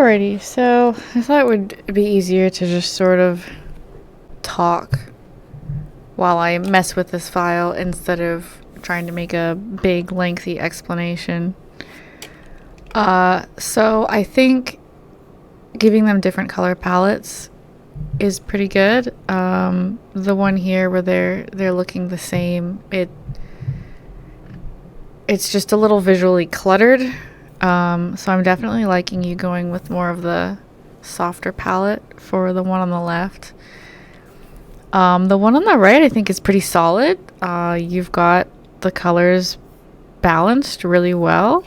Alrighty, so I thought it would be easier to just sort of talk while I mess with this file instead of trying to make a big lengthy explanation. So I think giving them different color palettes is pretty good. The one here where they're looking the same, it's just a little visually cluttered. So I'm definitely liking you going with more of the softer palette for the one on the left. The one on the right I think is pretty solid. You've got the colors balanced really well.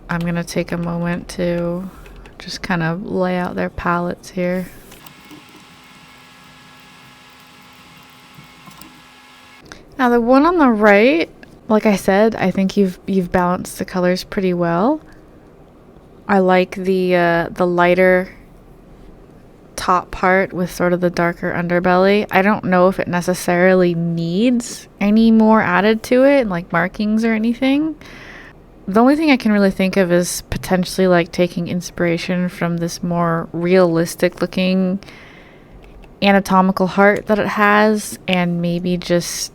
I'm gonna take a moment to just kind of lay out their palettes here. Now the one on the right, like I said, I think you've balanced the colors pretty well. I like the lighter top part with sort of the darker underbelly. I don't know if it necessarily needs any more added to it, like markings or anything. The only thing I can really think of is potentially like taking inspiration from this more realistic looking anatomical heart that it has and maybe just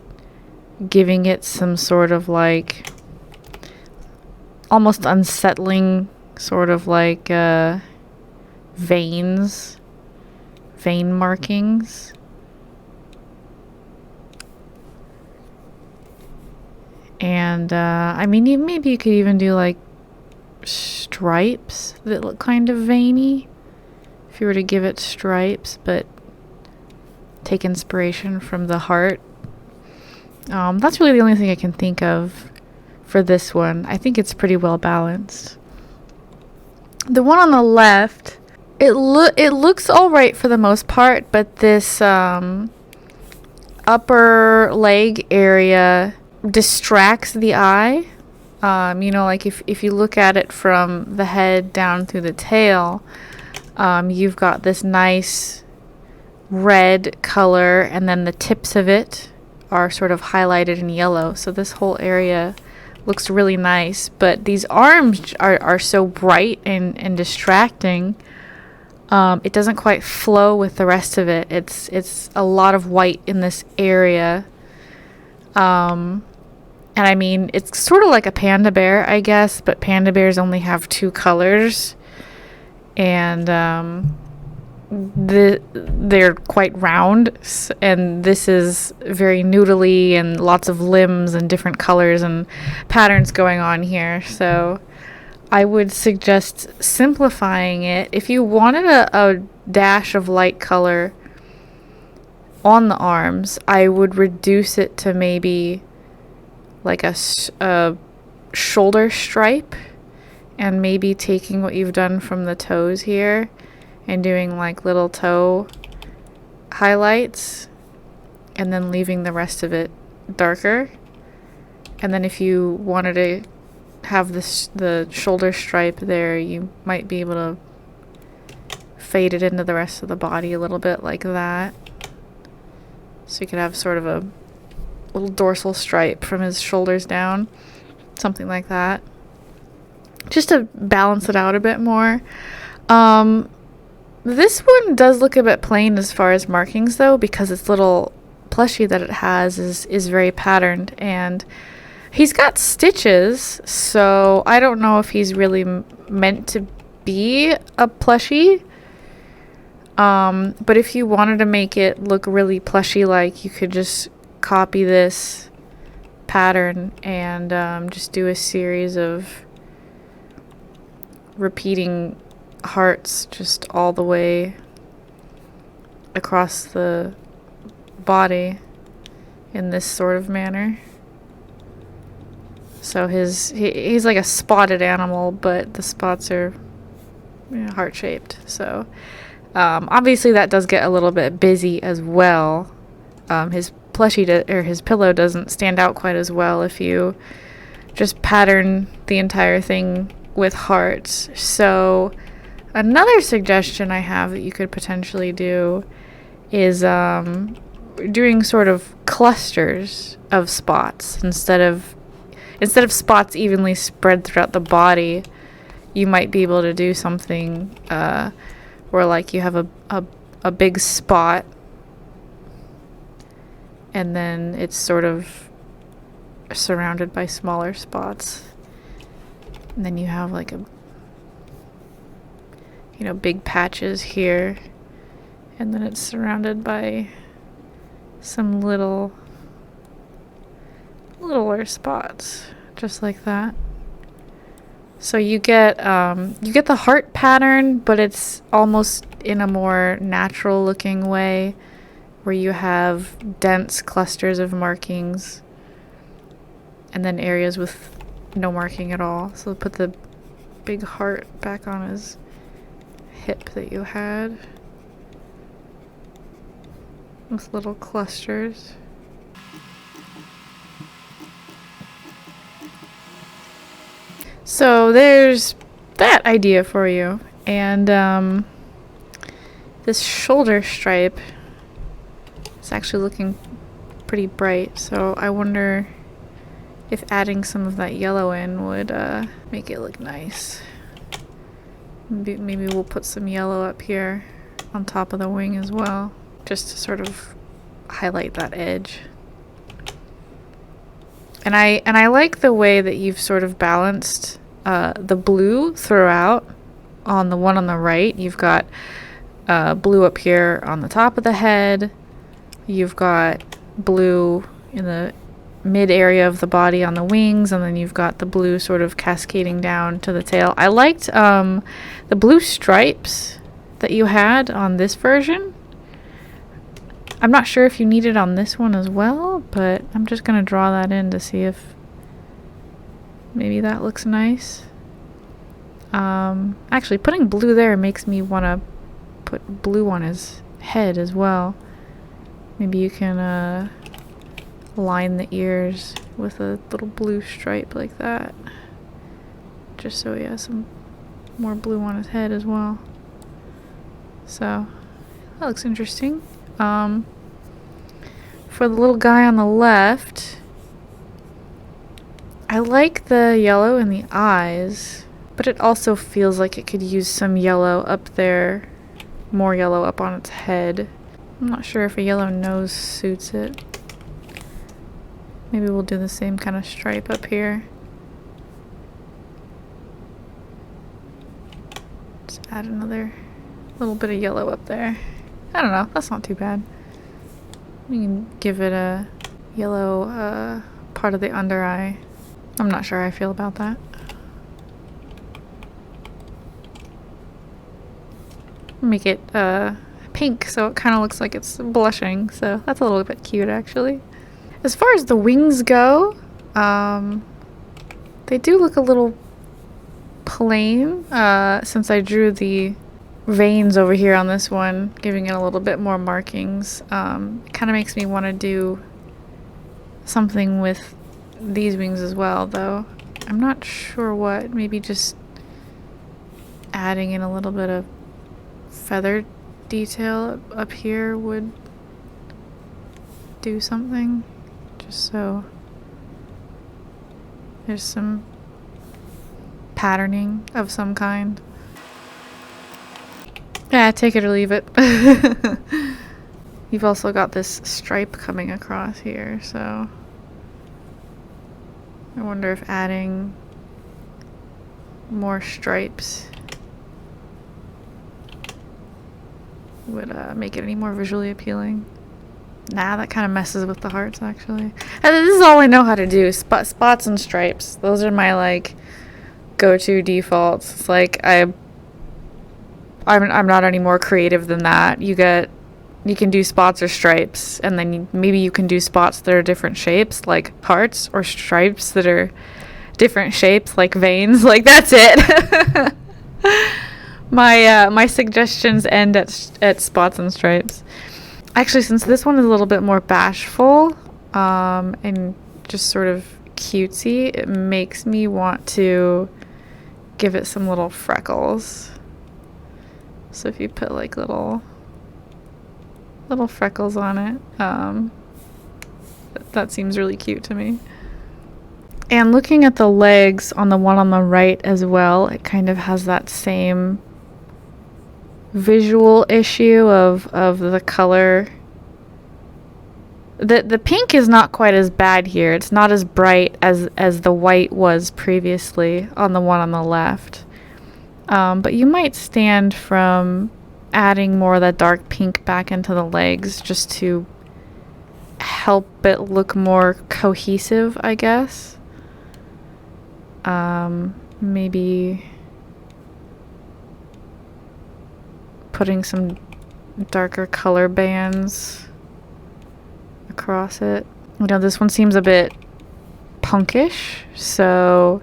giving it some sort of like almost unsettling sort of like vein markings. And I mean, maybe you could even do like stripes that look kind of veiny if you were to give it stripes, but take inspiration from the heart. That's really the only thing I can think of for this one. I think it's pretty well balanced. The one on the left, it looks all right for the most part, but this upper leg area distracts the eye. You know, like if you look at it from the head down through the tail, you've got this nice red color, and then the tips of it are sort of highlighted in yellow. So this whole area looks really nice, but these arms are so bright and distracting. It doesn't quite flow with the rest of it. It's a lot of white in this area. And I mean, it's sort of like a panda bear, I guess, but panda bears only have two colors. And they're quite round, and this is very noodly and lots of limbs and different colors and patterns going on here. So I would suggest simplifying it. If you wanted a dash of light color on the arms, I would reduce it to maybe like a shoulder stripe, and maybe taking what you've done from the toes here and doing like little toe highlights, and then leaving the rest of it darker. And then if you wanted to have the shoulder stripe there, you might be able to fade it into the rest of the body a little bit like that. So you could have sort of a little dorsal stripe from his shoulders down, something like that, just to balance it out a bit more. This one does look a bit plain as far as markings though, because its little plushie that it has is very patterned, and he's got stitches, so I don't know if he's really meant to be a plushie. But if you wanted to make it look really plushy-like, you could just copy this pattern and just do a series of repeating hearts just all the way across the body in this sort of manner. So he's like a spotted animal, but the spots are heart-shaped. So obviously that does get a little bit busy as well. His plushie or his pillow doesn't stand out quite as well if you just pattern the entire thing with hearts. So another suggestion I have that you could potentially do is doing sort of clusters of spots instead of spots evenly spread throughout the body. you might be able to do something where like you have a big spot and then it's sort of surrounded by smaller spots. And then you have like big patches here, and then it's surrounded by some littler spots, just like that. So you get the heart pattern, but it's almost in a more natural looking way, where you have dense clusters of markings and then areas with no marking at all. So put the big heart back on his hip that you had with little clusters. So there's that idea for you. And this shoulder stripe is actually looking pretty bright, so I wonder if adding some of that yellow in would make it look nice. Maybe we'll put some yellow up here on top of the wing as well, just to sort of highlight that edge. And I like the way that you've sort of balanced the blue throughout. On the one on the right, you've got blue up here on the top of the head. You've got blue in the mid area of the body on the wings, and then you've got the blue sort of cascading down to the tail. I liked the blue stripes that you had on this version. I'm not sure if you need it on this one as well, but I'm just gonna draw that in to see if maybe that looks nice. Actually, putting blue there makes me want to put blue on his head as well. Maybe you can line the ears with a little blue stripe like that, just so he has some more blue on his head as well. So that looks interesting. For the little guy on the left, I like the yellow in the eyes, but it also feels like it could use some yellow up there, more yellow up on its head. I'm not sure if a yellow nose suits it. Maybe we'll do the same kind of stripe up here. Just add another little bit of yellow up there. I don't know, that's not too bad. We can give it a yellow part of the under eye. I'm not sure how I feel about that. Make it pink so it kind of looks like it's blushing, so that's a little bit cute actually. As far as the wings go, they do look a little plain since I drew the veins over here on this one, giving it a little bit more markings. It kind of makes me want to do something with these wings as well, though I'm not sure what. Maybe just adding in a little bit of feather detail up here would do something, just so there's some patterning of some kind. Yeah, take it or leave it. You've also got this stripe coming across here, so I wonder if adding more stripes would make it any more visually appealing. Nah, that kind of messes with the hearts actually. And this is all I know how to do, spots and stripes. Those are my like go-to defaults. It's like I'm not any more creative than that. You can do spots or stripes, and then maybe you can do spots that are different shapes like hearts, or stripes that are different shapes like veins. Like that's it. My suggestions end at spots and stripes. Actually, since this one is a little bit more bashful and just sort of cutesy, it makes me want to give it some little freckles. So if you put like little freckles on it, that seems really cute to me. And looking at the legs on the one on the right as well, it kind of has that same visual issue of the color. The pink is not quite as bad here. It's not as bright as the white was previously on the one on the left. But you might stand from adding more of that dark pink back into the legs just to help it look more cohesive, I guess. Maybe putting some darker color bands across it. You know, this one seems a bit punkish, so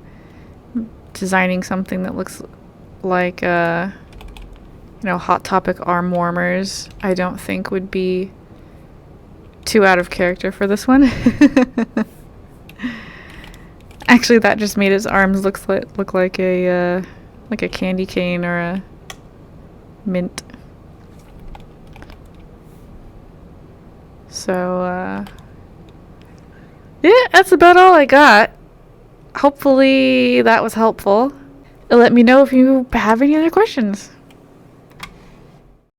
designing something that looks like Hot Topic arm warmers, I don't think would be too out of character for this one. Actually, that just made his arms look like a candy cane or a mint. So yeah, that's about all I got. Hopefully that was helpful. Let me know if you have any other questions.